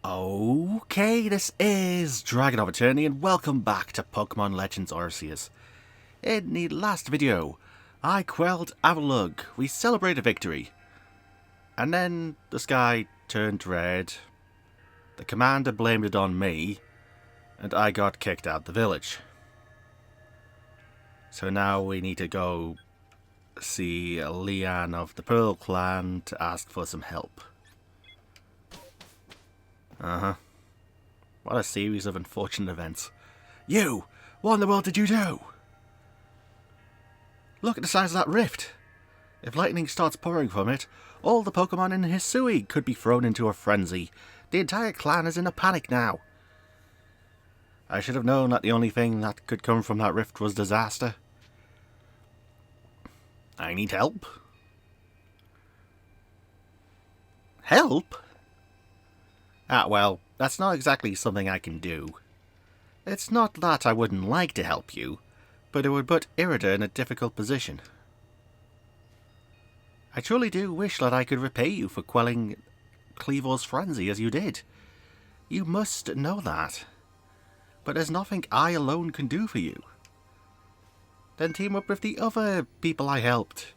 Okay, this is DragonofEternity and welcome back to Pokemon Legends Arceus. In the last video, I quelled Avalugg, we celebrated victory. And then the sky turned red, the commander blamed it on me, and I got kicked out the village. So now we need to go see Leon of the Pearl Clan to ask for some help. What a series of unfortunate events. You! What in the world did you do? Look at the size of that rift. If lightning starts pouring from it, all the Pokemon in Hisui could be thrown into a frenzy. The entire clan is in a panic now. I should have known that the only thing that could come from that rift was disaster. I need help. Help? Well, that's not exactly something I can do. It's not that I wouldn't like to help you, but it would put Irida in a difficult position. I truly do wish that I could repay you for quelling Cleavor's frenzy as you did. You must know that. But there's nothing I alone can do for you. Then team up with the other people I helped.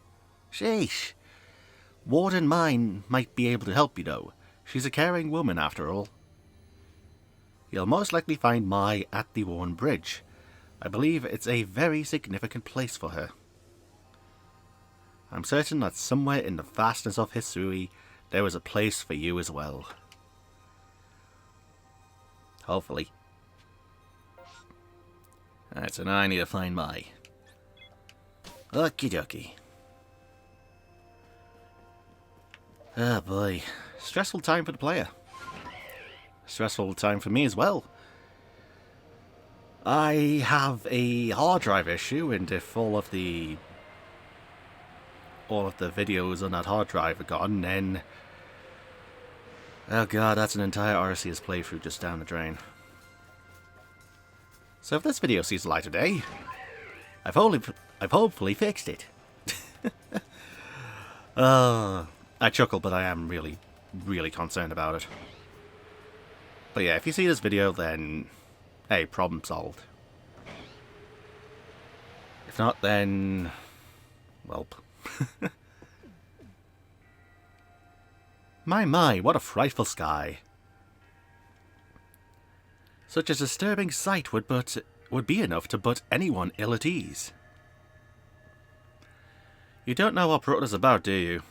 Sheesh. Warden Mine might be able to help you though. She's a caring woman after all. You'll most likely find Mai at the Worn Bridge. I believe it's a very significant place for her. I'm certain that somewhere in the vastness of Hisui, there is a place for you as well. Hopefully. Alright, so now I need to find Mai. Okie dokie. Oh boy. Stressful time for the player. Stressful time for me as well. I have a hard drive issue, and if all of the videos on that hard drive are gone, then oh god, that's an entire Arceus playthrough just down the drain. So if this video sees the light of day, I've hopefully fixed it. I chuckle, but I am really concerned about it. But yeah, if you see this video, then hey, problem solved. If not, then welp. My, what a frightful sky. Such a disturbing sight would be enough to put anyone ill at ease. You don't know what Perota's about, do you?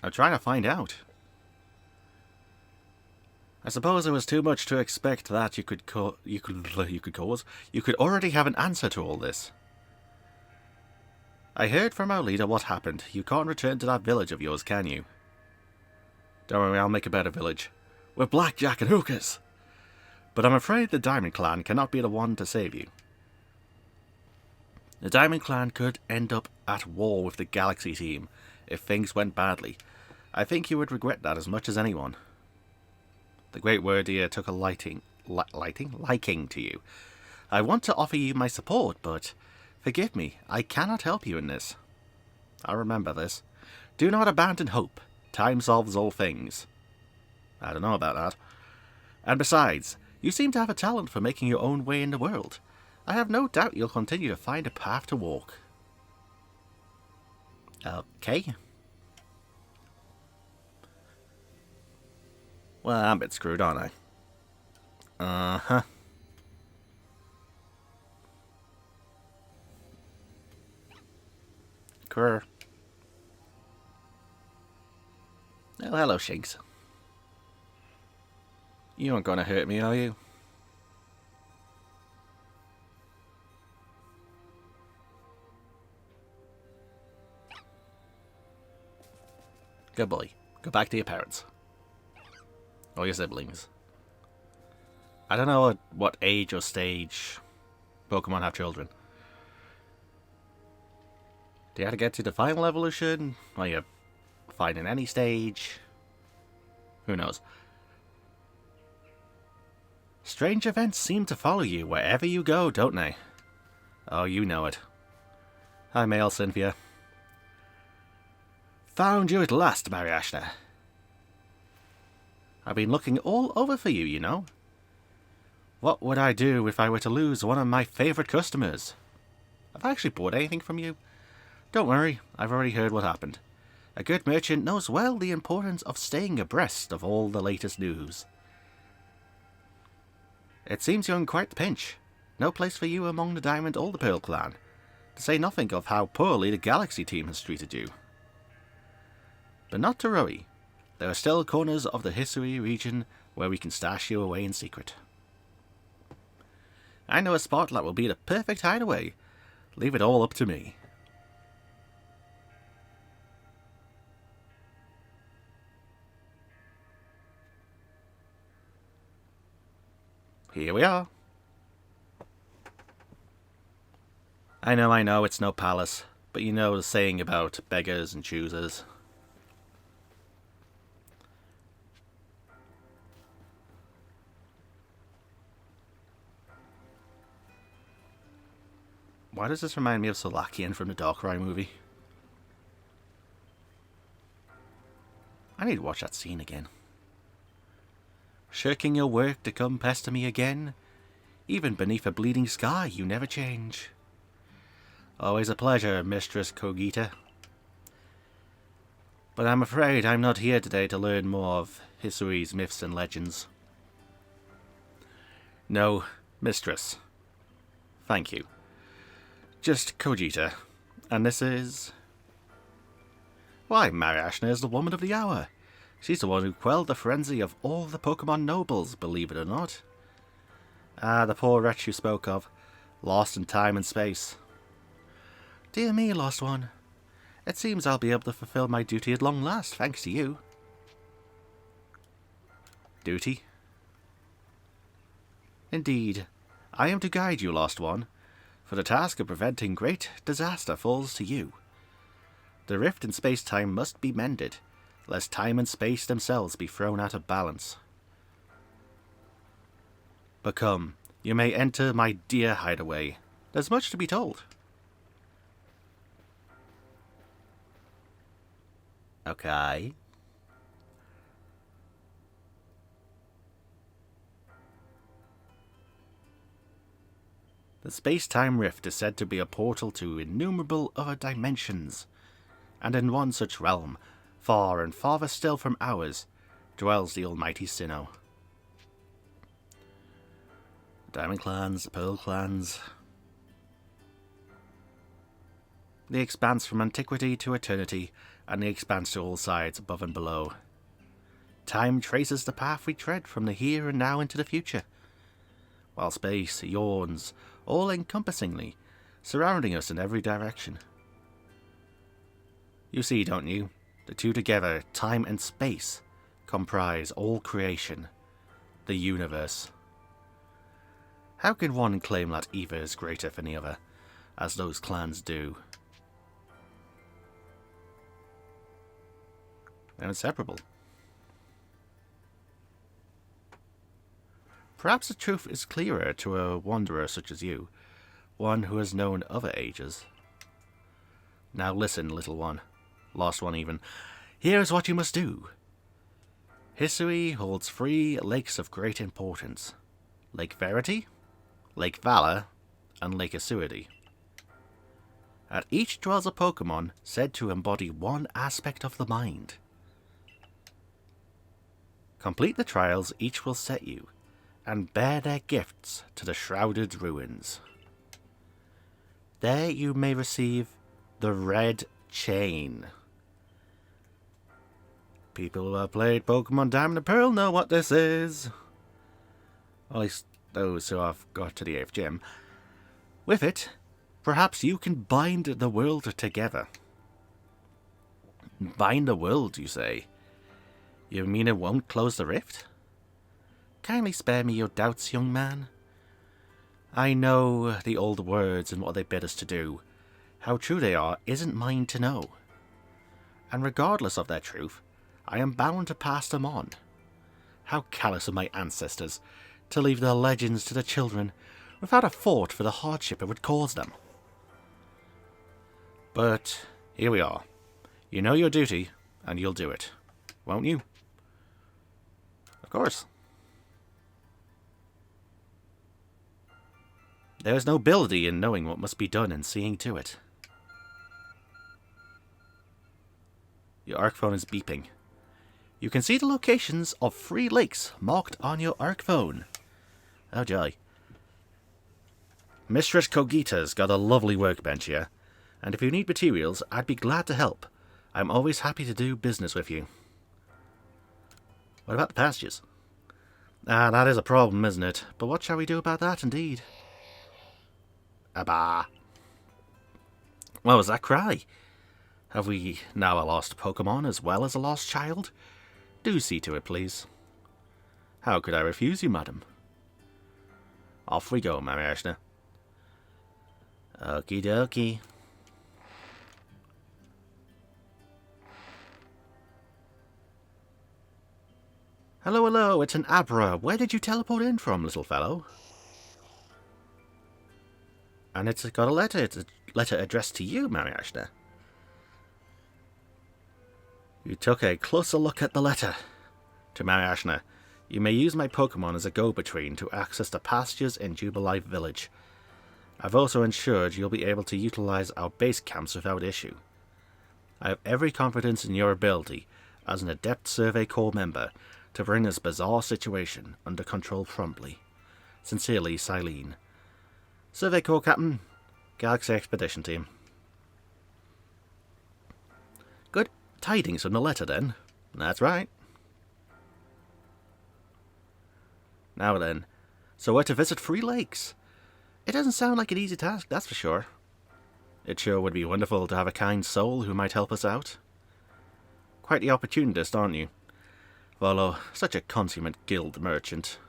I'm trying to find out. I suppose it was too much to expect that you could already have an answer to all this. I heard from our leader what happened. You can't return to that village of yours, can you? Don't worry, I'll make a better village. With blackjack and hookahs! But I'm afraid the Diamond Clan cannot be the one to save you. The Diamond Clan could end up at war with the Galaxy team if things went badly. I think you would regret that as much as anyone. The Great Wordier took a liking to you. I want to offer you my support, but forgive me, I cannot help you in this. I remember this. Do not abandon hope. Time solves all things. I don't know about that. And besides, you seem to have a talent for making your own way in the world. I have no doubt you'll continue to find a path to walk. Okay. Well, I'm a bit screwed, aren't I? Uh-huh. Grr. Oh, hello, Shinx. You aren't gonna hurt me, are you? Good boy. Go back to your parents. Or your siblings. I don't know at what age or stage Pokemon have children. Do you have to get to the final evolution? Or you're fine in any stage? Who knows? Strange events seem to follow you wherever you go, don't they? Oh, you know it. Hi, male Cynthia. Found you at last, Mariashna. I've been looking all over for you, you know. What would I do if I were to lose one of my favourite customers? Have I actually bought anything from you? Don't worry, I've already heard what happened. A good merchant knows well the importance of staying abreast of all the latest news. It seems you're in quite the pinch. No place for you among the Diamond or the Pearl clan, to say nothing of how poorly the Galaxy team has treated you. But not to worry. There are still corners of the Hisui region where we can stash you away in secret. I know a spot that will be the perfect hideaway. Leave it all up to me. Here we are. I know, it's no palace, but you know the saying about beggars and choosers. Why does this remind me of Solakian from the Darkrai movie? I need to watch that scene again. Shirking your work to come pester me again? Even beneath a bleeding sky, you never change. Always a pleasure, Mistress Kogita. But I'm afraid I'm not here today to learn more of Hisui's myths and legends. No, Mistress. Thank you. Just Kogita. And this is... Why, Mariashna is the woman of the hour. She's the one who quelled the frenzy of all the Pokemon nobles, believe it or not. Ah, the poor wretch you spoke of, lost in time and space. Dear me, lost one. It seems I'll be able to fulfill my duty at long last, thanks to you. Duty? Indeed. I am to guide you, lost one, for the task of preventing great disaster falls to you. The rift in space-time must be mended, lest time and space themselves be thrown out of balance. But come, you may enter my dear hideaway. There's much to be told. Okay. The space-time rift is said to be a portal to innumerable other dimensions, and in one such realm, far and farther still from ours, dwells the almighty Sinnoh. The Diamond clans, the Pearl clans. The expanse from antiquity to eternity, and the expanse to all sides above and below. Time traces the path we tread from the here and now into the future, while space yawns all-encompassingly, surrounding us in every direction. You see, don't you? The two together, time and space, comprise all creation, the universe. How can one claim that either is greater than the other, as those clans do? They're inseparable. Perhaps the truth is clearer to a wanderer such as you, one who has known other ages. Now listen, little one, lost one even. Here is what you must do. Hisui holds 3 lakes of great importance. Lake Verity, Lake Valor, and Lake Acuity. At each dwells a Pokemon said to embody one aspect of the mind. Complete the trials each will set you, and bear their gifts to the shrouded ruins. There you may receive the Red Chain. People who have played Pokemon Diamond and Pearl know what this is. At least those who have got to the 8th gym. With it, perhaps you can bind the world together. Bind the world, you say? You mean it won't close the rift? Kindly spare me your doubts, young man. I know the old words and what they bid us to do. How true they are isn't mine to know. And regardless of their truth, I am bound to pass them on. How callous of my ancestors to leave their legends to the children without a thought for the hardship it would cause them. But here we are. You know your duty, and you'll do it, won't you? course. There is nobility in knowing what must be done and seeing to it. Your arc phone is beeping. You can see the locations of 3 lakes marked on your arc phone. Oh joy. Mistress Kogita's got a lovely workbench here, and if you need materials, I'd be glad to help. I'm always happy to do business with you. What about the pastures? That is a problem, isn't it? But what shall we do about that, indeed? Abba. What was that cry? Have we now a lost Pokemon as well as a lost child? Do see to it, please. How could I refuse you, madam? Off we go, Mariashna. Okie dokie. Hello, hello, it's an Abra. Where did you teleport in from, little fellow? And it's got a letter. It's a letter addressed to you, Mariashna. You took a closer look at the letter. To Mariashna, you may use my Pokemon as a go-between to access the pastures in Jubilife Village. I've also ensured you'll be able to utilize our base camps without issue. I have every confidence in your ability, as an adept Survey Corps member, to bring this bizarre situation under control promptly. Sincerely, Silene. Survey Corps Captain, Galaxy Expedition Team. Good tidings from the letter, then. That's right. Now then, so we're to visit 3 lakes. It doesn't sound like an easy task, that's for sure. It sure would be wonderful to have a kind soul who might help us out. Quite the opportunist, aren't you? Volo, such a consummate guild merchant.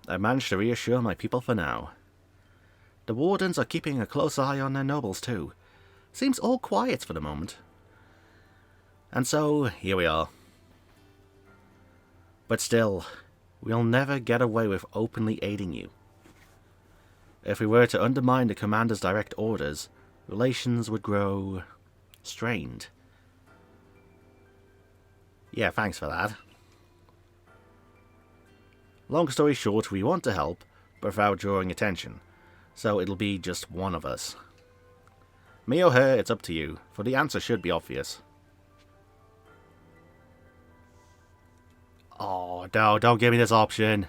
I've managed to reassure my people for now. The wardens are keeping a close eye on their nobles too. Seems all quiet for the moment. And so, here we are. But still, we'll never get away with openly aiding you. If we were to undermine the commander's direct orders, relations would grow strained. Yeah, thanks for that. Long story short, we want to help, but without drawing attention, so it'll be just one of us. Me or her, it's up to you, for the answer should be obvious. Oh, no, don't give me this option.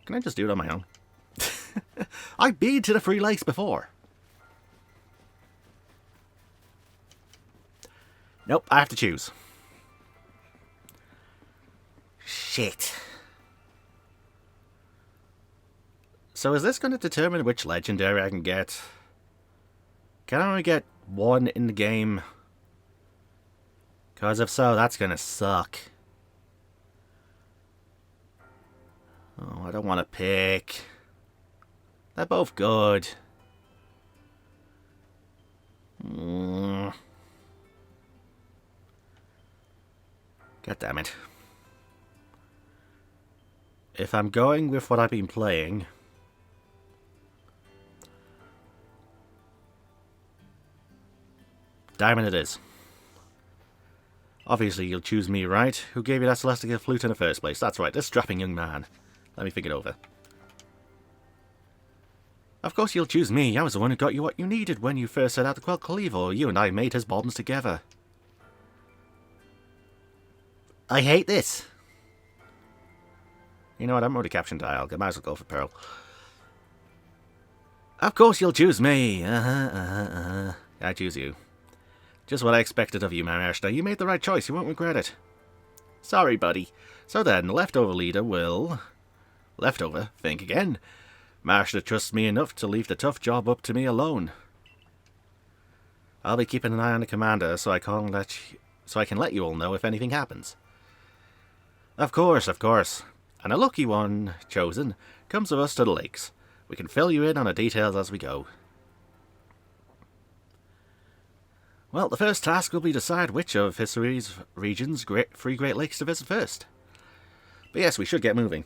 Can I just do it on my own? I've been to the 3 lakes before. Nope, I have to choose. Shit. So is this going to determine which legendary I can get? Can I only get 1 in the game? Because if so, that's going to suck. Oh, I don't want to pick. They're both good. God damn it. If I'm going with what I've been playing, Diamond it is. Obviously you'll choose me, right? Who gave you that celestial flute in the first place? That's right, this strapping young man. Let me think it over. Of course you'll choose me. I was the one who got you what you needed when you first set out to quell Cleaver. You and I made his bombs together. I hate this. You know what, I'm already captioned dial. I might as well go for Pearl. Of course you'll choose me. I choose you. Just what I expected of you, Mariashna. You made the right choice. You won't regret it. Sorry, buddy. So then, the leftover leader will... Leftover? Think again. Mariashna trusts me enough to leave the tough job up to me alone. I'll be keeping an eye on the commander so I can let you all know if anything happens. Of course, of course. And a lucky one, chosen, comes with us to the lakes. We can fill you in on the details as we go. Well, the first task will be to decide which of history's region's 3 Great Lakes to visit first. But yes, we should get moving.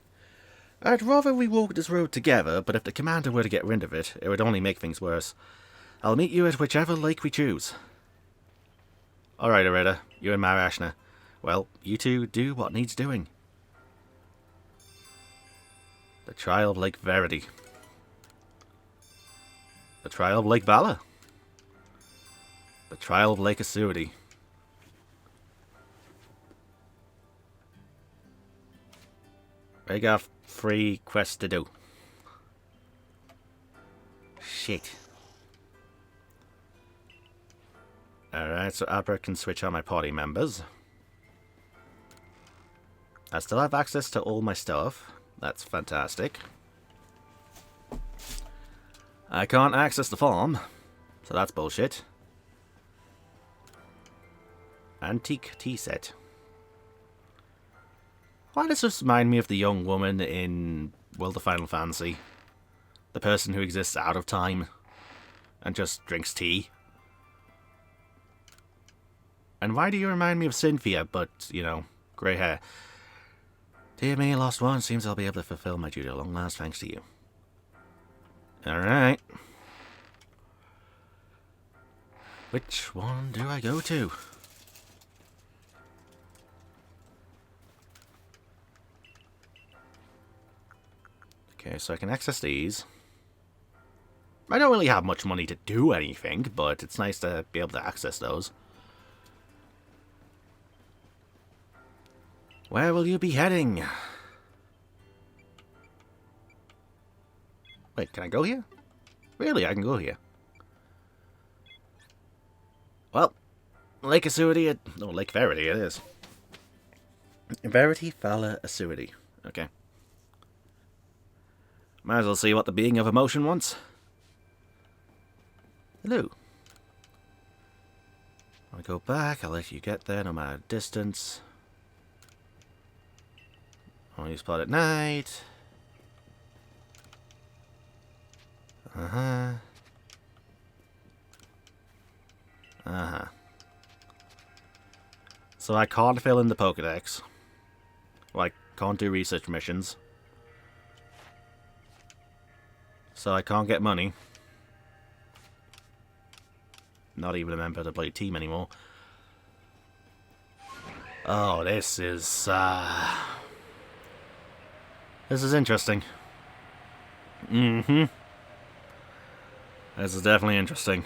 I'd rather we walk this road together, but if the commander were to get rid of it, it would only make things worse. I'll meet you at whichever lake we choose. Alright, Areta, you and Marashna. Well, you two do what needs doing. The Trial of Lake Verity. The Trial of Lake Valor. The Trial of Lake Acuity. I got 3 quests to do. Shit. Alright, so Abra can switch on my party members. I still have access to all my stuff. That's fantastic. I can't access the farm, so that's bullshit. Antique tea set. Why does this remind me of the young woman in World of Final Fantasy? The person who exists out of time and just drinks tea. And why do you remind me of Cynthia, but, you know, grey hair? Dear me, lost one. Seems I'll be able to fulfill my duty at long last thanks to you. Alright. Which one do I go to? Okay, so I can access these. I don't really have much money to do anything, but it's nice to be able to access those. Where will you be heading? Wait, can I go here? Really, I can go here. Well, Lake Acuity, no, Lake Verity it is. Verity, Valor, Acuity. Okay. Might as well see what the being of emotion wants. Hello. I'll go back, I'll let you get there no matter distance. Only spot at night. Uh-huh. Uh-huh. So I can't fill in the Pokedex. Well, I can't do research missions. So I can't get money. Not even a member of the Blade team anymore. Oh, this is interesting. Mm-hmm. This is definitely interesting.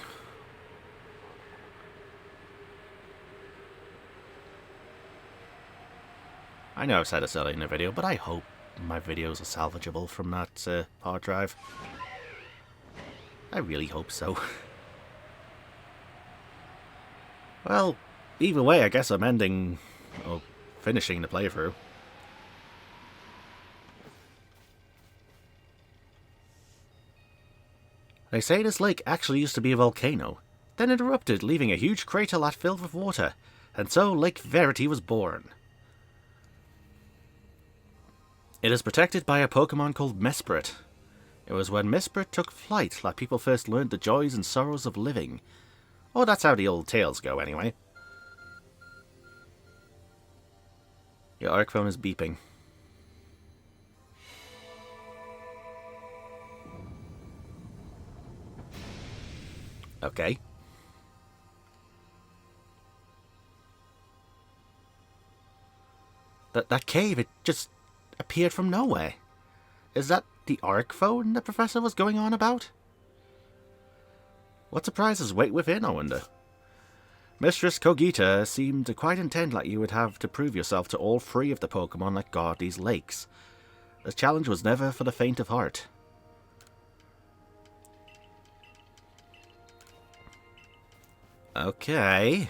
I know I've said this earlier in the video, but I hope my videos are salvageable from that hard drive. I really hope so. Well, either way, I guess I'm ending, or finishing the playthrough. They say this lake actually used to be a volcano, then it erupted, leaving a huge craterlet filled with water, and so Lake Verity was born. It is protected by a Pokemon called Mesprit. It was when Mesprit took flight that people first learned the joys and sorrows of living. Oh, that's how the old tales go, anyway. Your arc phone is beeping. Okay. That cave, it just appeared from nowhere. Is that the arc phone the professor was going on about? What surprises wait within, I wonder? Mistress Kogita seemed quite intent like you would have to prove yourself to all 3 of the Pokemon that guard these lakes. The challenge was never for the faint of heart. Okay.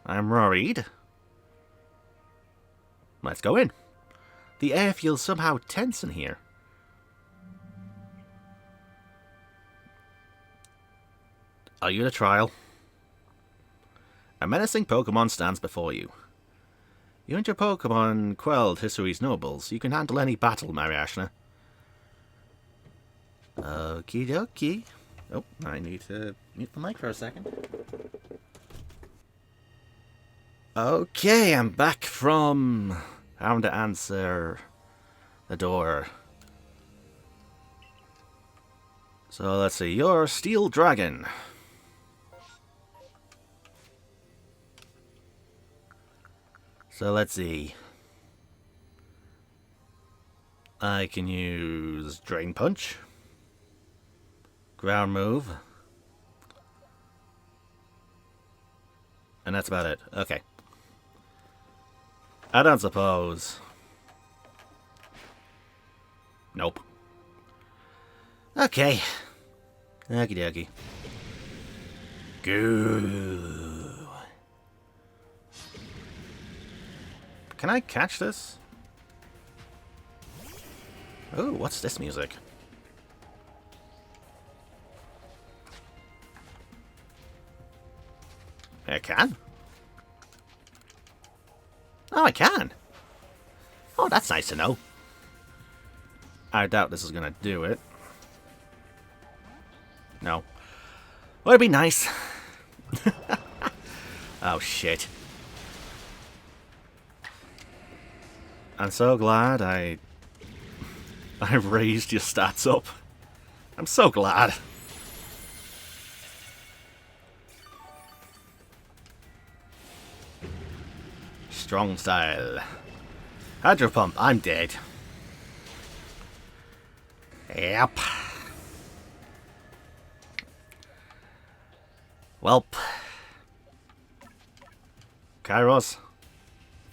I'm worried. Let's go in. The air feels somehow tense in here. Are you the trial? A menacing Pokemon stands before you. You and your Pokemon quelled Hisui's nobles. You can handle any battle, Mariashna. Okie dokie. Oh, I need to mute the mic for a second. Okay, I'm back from having to answer the door. So let's see, you're Steel Dragon. So let's see. I can use Drain Punch. Ground Move. And that's about it. Okay. I don't suppose. Nope. Okay. Okie dokie. Go. Can I catch this? Oh, what's this music? I can? Oh, I can! Oh, that's nice to know. I doubt this is gonna do it. No. Well, it'd be nice. Oh, shit. I'm so glad I raised your stats up. I'm so glad. Strong style. Hydro Pump, I'm dead. Yep. Welp. Kairos.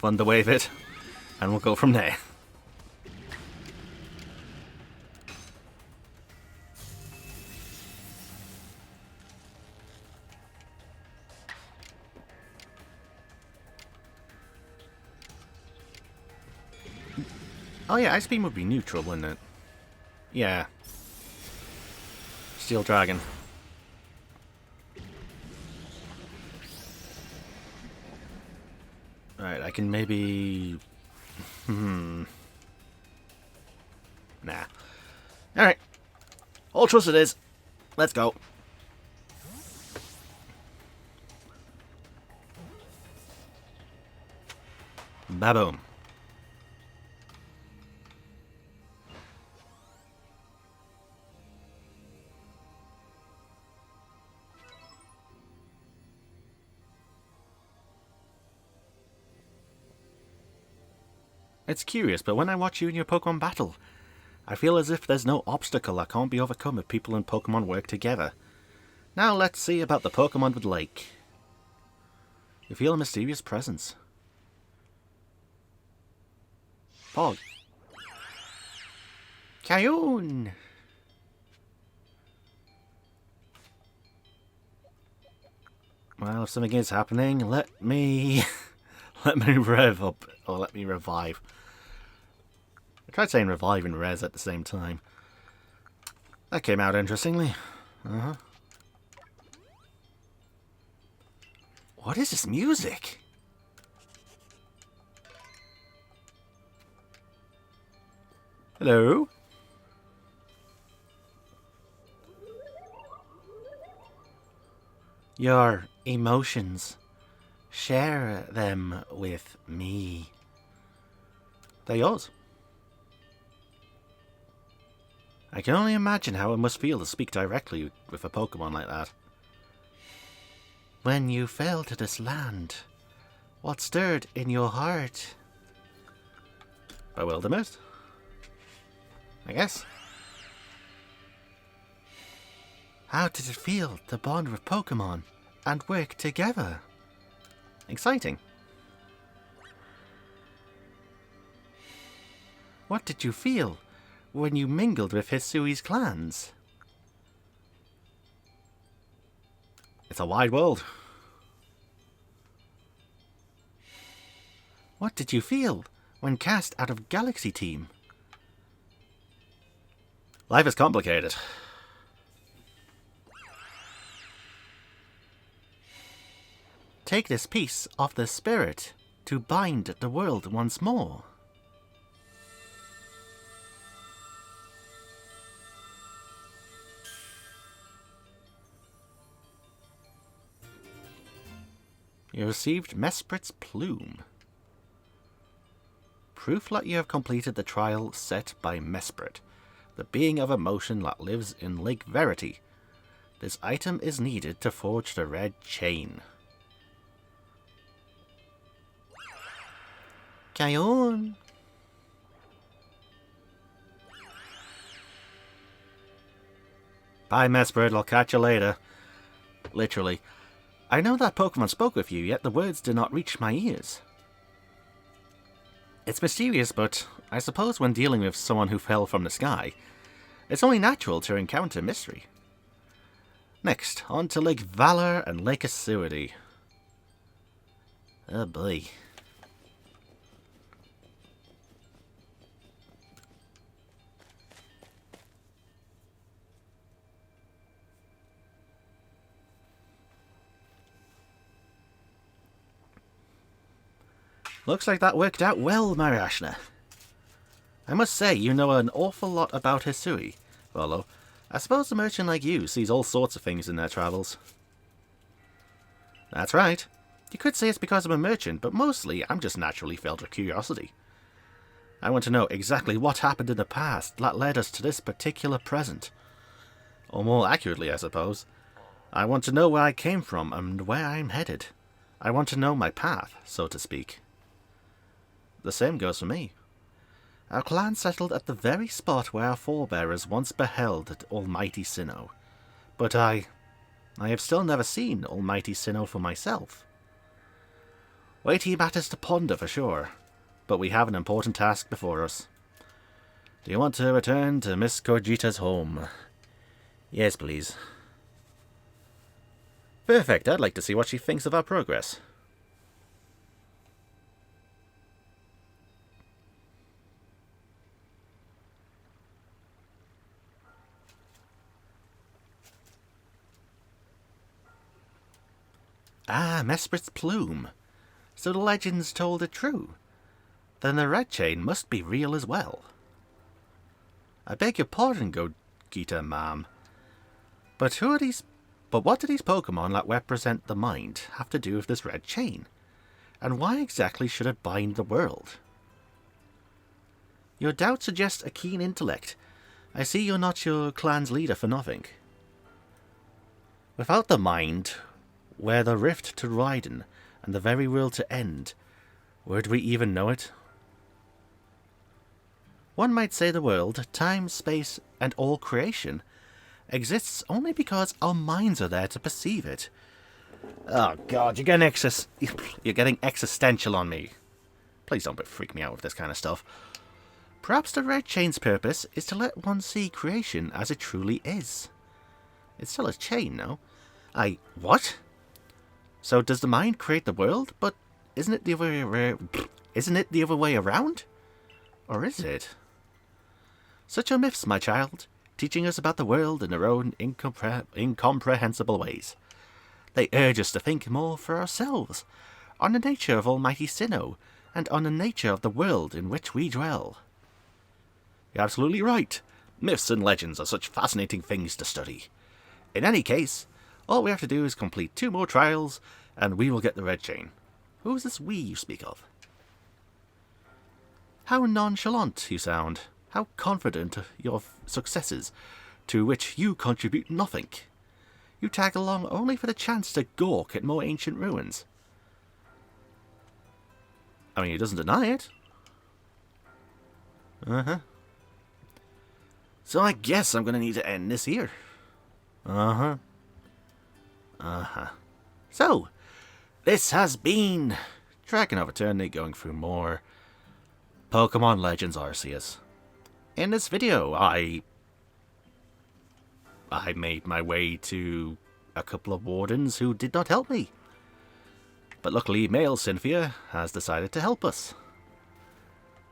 Thunder Wave it. And we'll go from there. Oh yeah, Ice Beam would be neutral, wouldn't it? Yeah. Steel Dragon. Alright, I can maybe... Nah. Alright. Ultras it is. Let's go. Baboom. It's curious, but when I watch you in your Pokemon battle, I feel as if there's no obstacle that can't be overcome if people and Pokemon work together. Now let's see about the Pokemon with Lake. You feel a mysterious presence. Pog. Kayoon! Well, if something is happening, let me rev up, or let me revive. I tried saying revive and res at the same time. That came out interestingly. What is this music? Hello? Your emotions. Share them with me. They're yours. I can only imagine how it must feel to speak directly with a Pokemon like that. When you fell to this land, what stirred in your heart? Bewilderment? I guess. How did it feel to bond with Pokemon and work together? Exciting. What did you feel when you mingled with Hisui's clans? It's a wide world. What did you feel when cast out of Galaxy Team? Life is complicated. Take this piece of the spirit to bind the world once more. You received Mesprit's Plume. Proof that you have completed the trial set by Mesprit, the being of emotion that lives in Lake Verity. This item is needed to forge the red chain. Kayon. Bye, Mesprit. I'll catch you later. Literally. I know that Pokemon spoke with you, yet the words did not reach my ears. It's mysterious, but I suppose when dealing with someone who fell from the sky, it's only natural to encounter mystery. Next, on to Lake Valor and Lake Acuity. Oh boy. Looks like that worked out well, Mariashna. I must say, you know an awful lot about Hisui, Volo. I suppose a merchant like you sees all sorts of things in their travels. That's right. You could say it's because I'm a merchant, but mostly I'm just naturally filled with curiosity. I want to know exactly what happened in the past that led us to this particular present. Or more accurately, I suppose, I want to know where I came from and where I'm headed. I want to know my path, so to speak. The same goes for me. Our clan settled at the very spot where our forebears once beheld Almighty Sinnoh. But I have still never seen Almighty Sinnoh for myself. Weighty matters to ponder for sure, but we have an important task before us. Do you want to return to Miss Cogita's home? Yes, please. Perfect, I'd like to see what she thinks of our progress. Ah, Mesprit's plume. So the legends told are true. Then the red chain must be real as well. I beg your pardon, Gogeta, ma'am. But what do these Pokemon that represent the mind have to do with this red chain? And why exactly should it bind the world? Your doubt suggests a keen intellect. I see you're not your clan's leader for nothing. Without the mind, where the rift to Raiden and the very world to end, would we even know it? One might say the world, time, space, and all creation exists only because our minds are there to perceive it. Oh god, you're getting existential on me. Please don't freak me out with this kind of stuff. Perhaps the red chain's purpose is to let one see creation as it truly is. It's still a chain, no? What? So does the mind create the world, but isn't it the other way around? Or is it? Such are myths, my child, teaching us about the world in their own incomprehensible ways. They urge us to think more for ourselves, on the nature of Almighty Sinnoh, and on the nature of the world in which we dwell. You're absolutely right. Myths and legends are such fascinating things to study. In any case, all we have to do is complete 2 more trials, and we will get the red chain. Who is this we you speak of? How nonchalant you sound. How confident of your successes, to which you contribute nothing. You tag along only for the chance to gawk at more ancient ruins. I mean, he doesn't deny it. So I guess I'm going to need to end this here. So, this has been DragonofEternity going through more Pokemon Legends Arceus. In this video, I made my way to a couple of wardens who did not help me. But luckily, male Cynthia has decided to help us.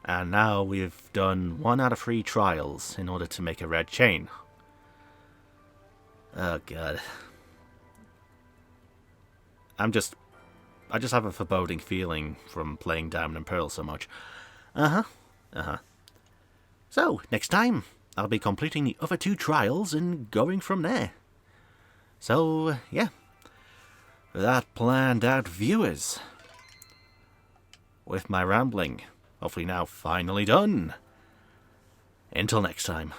And now we've done 1 out of 3 trials in order to make a red chain. Oh god. I just have a foreboding feeling from playing Diamond and Pearl so much. So, next time, I'll be completing the other 2 trials and going from there. So, yeah. For that planned out, viewers, with my rambling, hopefully now finally done. Until next time.